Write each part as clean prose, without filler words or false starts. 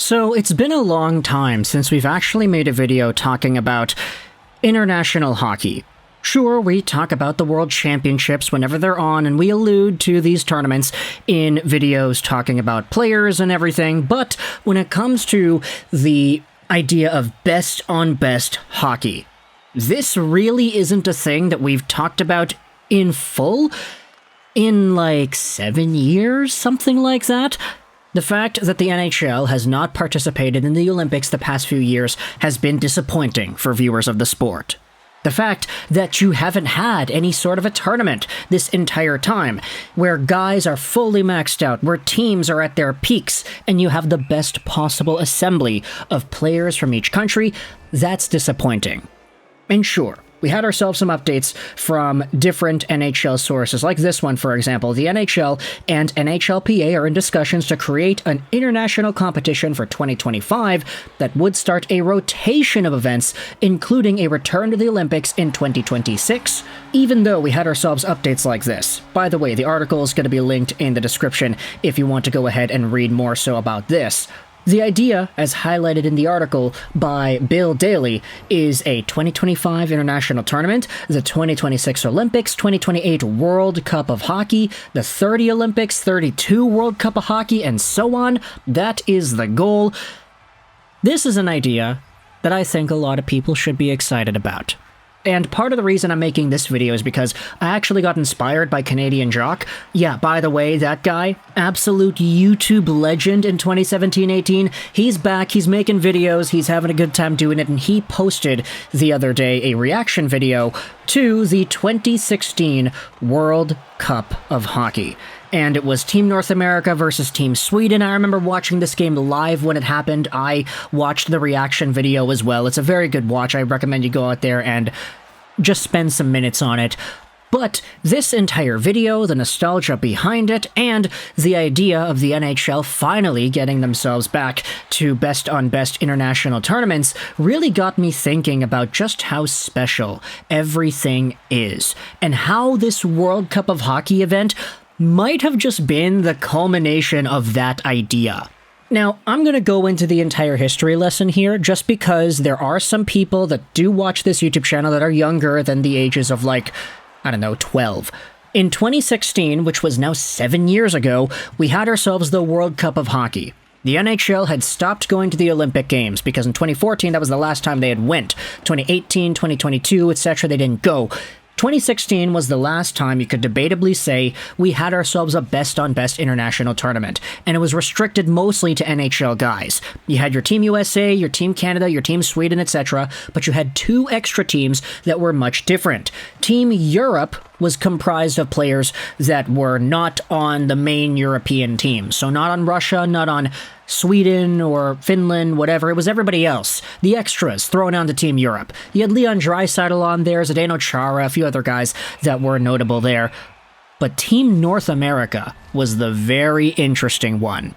So it's been a long time since we've actually made a video talking about international hockey. Sure, we talk about the World Championships whenever they're on, and we allude to these tournaments in videos talking about players and everything, but when it comes to the idea of best on best hockey, this really isn't a thing that we've talked about in full in like 7 years, something like that. The fact that the NHL has not participated in the Olympics the past few years has been disappointing for viewers of the sport. The fact that you haven't had any sort of a tournament this entire time, where guys are fully maxed out, where teams are at their peaks, and you have the best possible assembly of players from each country, that's disappointing. And sure, we had ourselves some updates from different NHL sources, like this one, for example. The NHL and NHLPA are in discussions to create an international competition for 2025 that would start a rotation of events, including a return to the Olympics in 2026, even though we had ourselves updates like this. By the way, the article is going to be linked in the description if you want to go ahead and read more so about this. The idea, as highlighted in the article by Bill Daly, is a 2025 international tournament, the 2026 Olympics, 2028 World Cup of Hockey, the 30 Olympics, 32 World Cup of Hockey, and so on. That is the goal. This is an idea that I think a lot of people should be excited about. And part of the reason I'm making this video is because I actually got inspired by Canadian Jock. Yeah, by the way, that guy, absolute YouTube legend in 2017-18, he's back, he's making videos, he's having a good time doing it, and he posted the other day a reaction video to the 2016 World Cup of Hockey. And it was Team North America versus Team Sweden. I remember watching this game live when it happened. I watched the reaction video as well. It's a very good watch. I recommend you go out there and just spend some minutes on it. But this entire video, the nostalgia behind it, and the idea of the NHL finally getting themselves back to best on best international tournaments really got me thinking about just how special everything is, and how this World Cup of Hockey event might have just been the culmination of that idea. Now, I'm going to go into the entire history lesson here just because there are some people that do watch this YouTube channel that are younger than the ages of, like, I don't know, 12. In 2016, which was now 7 years ago, we had ourselves the World Cup of Hockey. The NHL had stopped going to the Olympic Games because in 2014, that was the last time they had went. 2018, 2022, etc., they didn't go. 2016 was the last time you could debatably say we had ourselves a best-on-best international tournament, and it was restricted mostly to NHL guys. You had your Team USA, your Team Canada, your Team Sweden, etc., but you had two extra teams that were much different. Team Europe was comprised of players that were not on the main European team, so not on Russia, not on Sweden or Finland, whatever. It was everybody else. The extras thrown onto Team Europe. You had Leon Draisaitl on there, Zdeno Chara, a few other guys that were notable there. But Team North America was the very interesting one.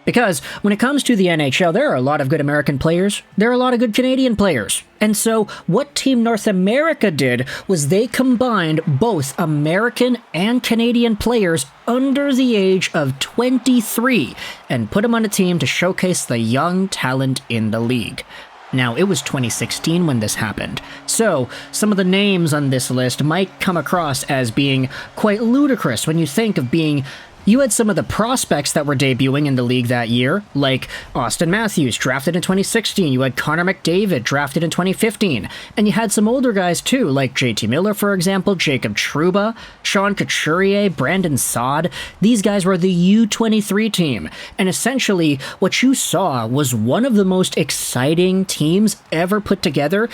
Because when it comes to the NHL, there are a lot of good American players. There are a lot of good Canadian players. And so what Team North America did was they combined both American and Canadian players under the age of 23 and put them on a team to showcase the young talent in the league. Now, it was 2016 when this happened, so some of the names on this list might come across as being quite ludicrous when you think of being... You had some of the prospects that were debuting in the league that year, like Austin Matthews, drafted in 2016. You had Connor McDavid, drafted in 2015. And you had some older guys too, like JT Miller, for example, Jacob Trouba, Sean Couturier, Brandon Saad. These guys were the U23 team. And essentially, what you saw was one of the most exciting teams ever put together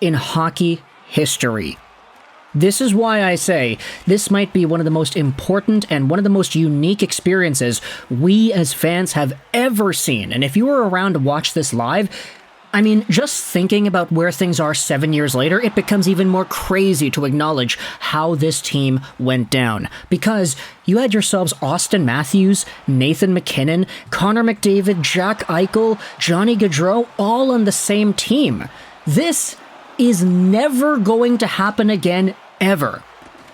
in hockey history. This is why I say this might be one of the most important and one of the most unique experiences we as fans have ever seen. And if you were around to watch this live, I mean, just thinking about where things are 7 years later, it becomes even more crazy to acknowledge how this team went down. Because you had yourselves Austin Matthews, Nathan MacKinnon, Connor McDavid, Jack Eichel, Johnny Gaudreau, all on the same team. This is never going to happen again, ever.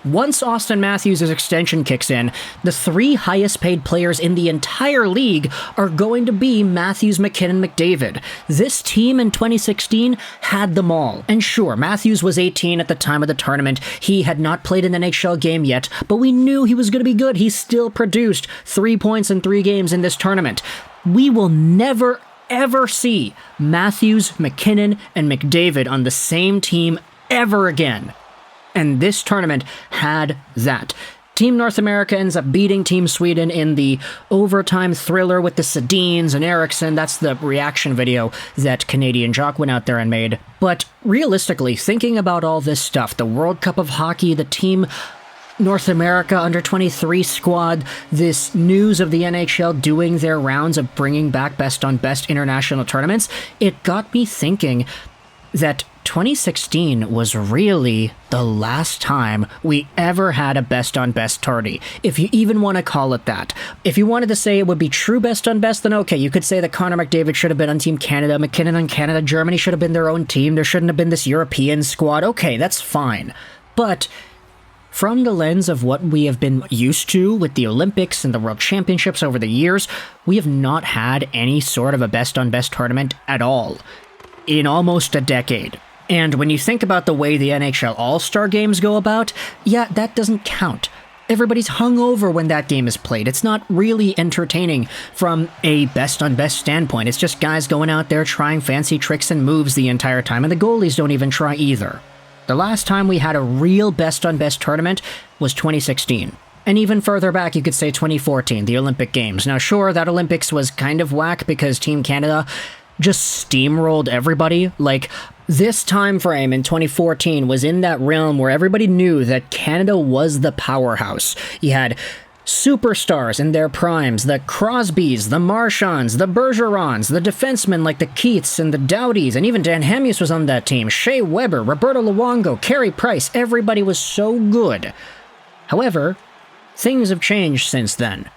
Once Auston Matthews' extension kicks in, the 3 highest paid players in the entire league are going to be Matthews, MacKinnon, McDavid. This team in 2016 had them all. And sure, Matthews was 18 at the time of the tournament. He had not played an NHL game yet, but we knew he was going to be good. He still produced 3 points in 3 games in this tournament. We will never, ever see Matthews, MacKinnon, and McDavid on the same team ever again. And this tournament had that. Team North America ends up beating Team Sweden in the overtime thriller with the Sedins and Eriksson. That's the reaction video that Canadian Jock went out there and made. But realistically, thinking about all this stuff, the World Cup of Hockey, the Team North America Under-23 squad, this news of the NHL doing their rounds of bringing back best-on-best international tournaments, it got me thinking that 2016 was really the last time we ever had a best-on-best tourney, if you even want to call it that. If you wanted to say it would be true best-on-best, then okay, you could say that Connor McDavid should have been on Team Canada, MacKinnon on Canada, Germany should have been their own team, there shouldn't have been this European squad. Okay, that's fine. But from the lens of what we have been used to with the Olympics and the World Championships over the years, we have not had any sort of a best-on-best tournament at all in almost a decade. And when you think about the way the NHL All-Star Games go about, yeah, that doesn't count. Everybody's hungover when that game is played. It's not really entertaining from a best-on-best standpoint. It's just guys going out there trying fancy tricks and moves the entire time, and the goalies don't even try either. The last time we had a real best-on-best tournament was 2016. And even further back, you could say 2014, the Olympic Games. Now sure, that Olympics was kind of whack because Team Canada just steamrolled everybody. Like, this time frame in 2014 was in that realm where everybody knew that Canada was the powerhouse. You had superstars in their primes, the Crosbys, the Marchands, the Bergerons, the defensemen like the Keiths and the Dowdies, and even Dan Hamius was on that team, Shea Weber, Roberto Luongo, Carey Price, everybody was so good. However, things have changed since then.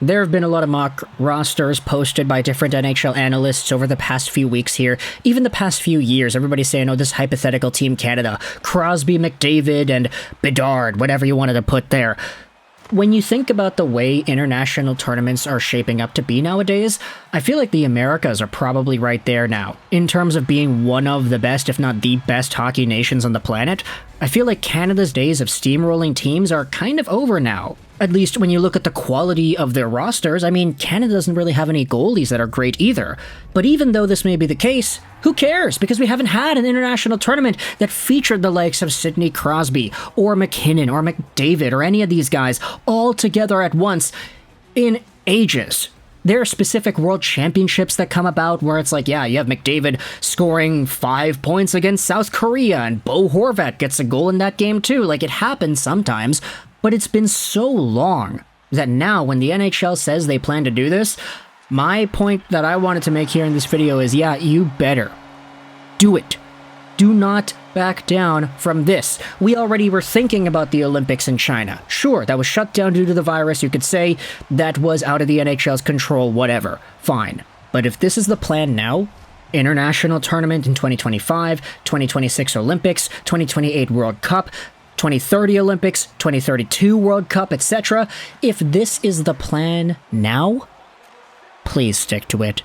There have been a lot of mock rosters posted by different NHL analysts over the past few weeks here, even the past few years. Everybody's saying, oh, this hypothetical Team Canada, Crosby, McDavid, and Bedard, whatever you wanted to put there. When you think about the way international tournaments are shaping up to be nowadays, I feel like the Americas are probably right there now. In terms of being one of the best, if not the best hockey nations on the planet, I feel like Canada's days of steamrolling teams are kind of over now. At least when you look at the quality of their rosters, I mean, Canada doesn't really have any goalies that are great either. But even though this may be the case, who cares? Because we haven't had an international tournament that featured the likes of Sidney Crosby, or MacKinnon, or McDavid, or any of these guys all together at once in ages. There are specific world championships that come about where it's like, yeah, you have McDavid scoring 5 points against South Korea, and Bo Horvat gets a goal in that game too. Like, it happens sometimes. But it's been so long that now when the NHL says they plan to do this, my point that I wanted to make here in this video is, yeah, you better do it. Do not back down from this. We already were thinking about the Olympics in China. Sure, that was shut down due to the virus. You could say that was out of the NHL's control, whatever. Fine. But if this is the plan now, international tournament in 2025, 2026 Olympics, 2028 World Cup, 2030 Olympics, 2032 World Cup, etc. If this is the plan now, please stick to it.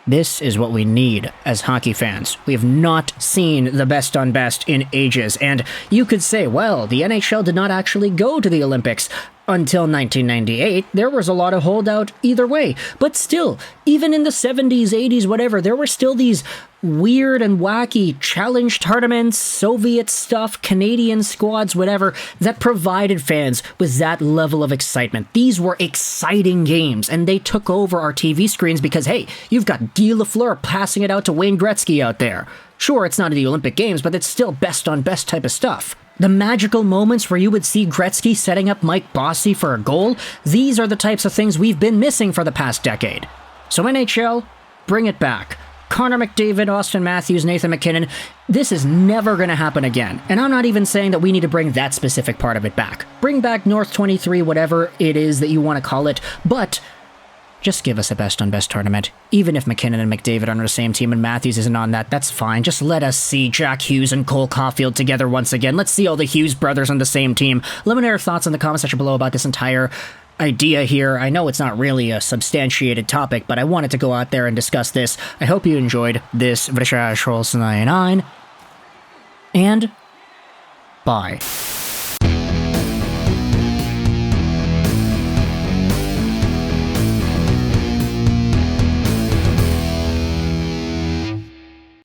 This is what we need as hockey fans. We have not seen the best on best in ages, and you could say, well, the NHL did not actually go to the Olympics until 1998. There was a lot of holdout either way, but still, even in the 70s, 80s, whatever, there were still these weird and wacky challenge tournaments, Soviet stuff, Canadian squads, whatever, that provided fans with that level of excitement. These were exciting games, and they took over our TV screens because, hey, you've got Guy Lafleur passing it out to Wayne Gretzky out there. Sure, it's not in the Olympic Games, but it's still best on best type of stuff. The magical moments where you would see Gretzky setting up Mike Bossy for a goal, these are the types of things we've been missing for the past decade. So NHL, bring it back. Connor McDavid, Auston Matthews, Nathan MacKinnon, this is never going to happen again. And I'm not even saying that we need to bring that specific part of it back. Bring back North 23, whatever it is that you want to call it, but Just give us a best-on-best tournament. Even if MacKinnon and McDavid are on the same team and Matthews isn't on that, that's fine. Just let us see Jack Hughes and Cole Caulfield together once again. Let's see all the Hughes brothers on the same team. Let me know your thoughts in the comment section below about this entire idea here. I know it's not really a substantiated topic, but I wanted to go out there and discuss this. I hope you enjoyed this. And bye.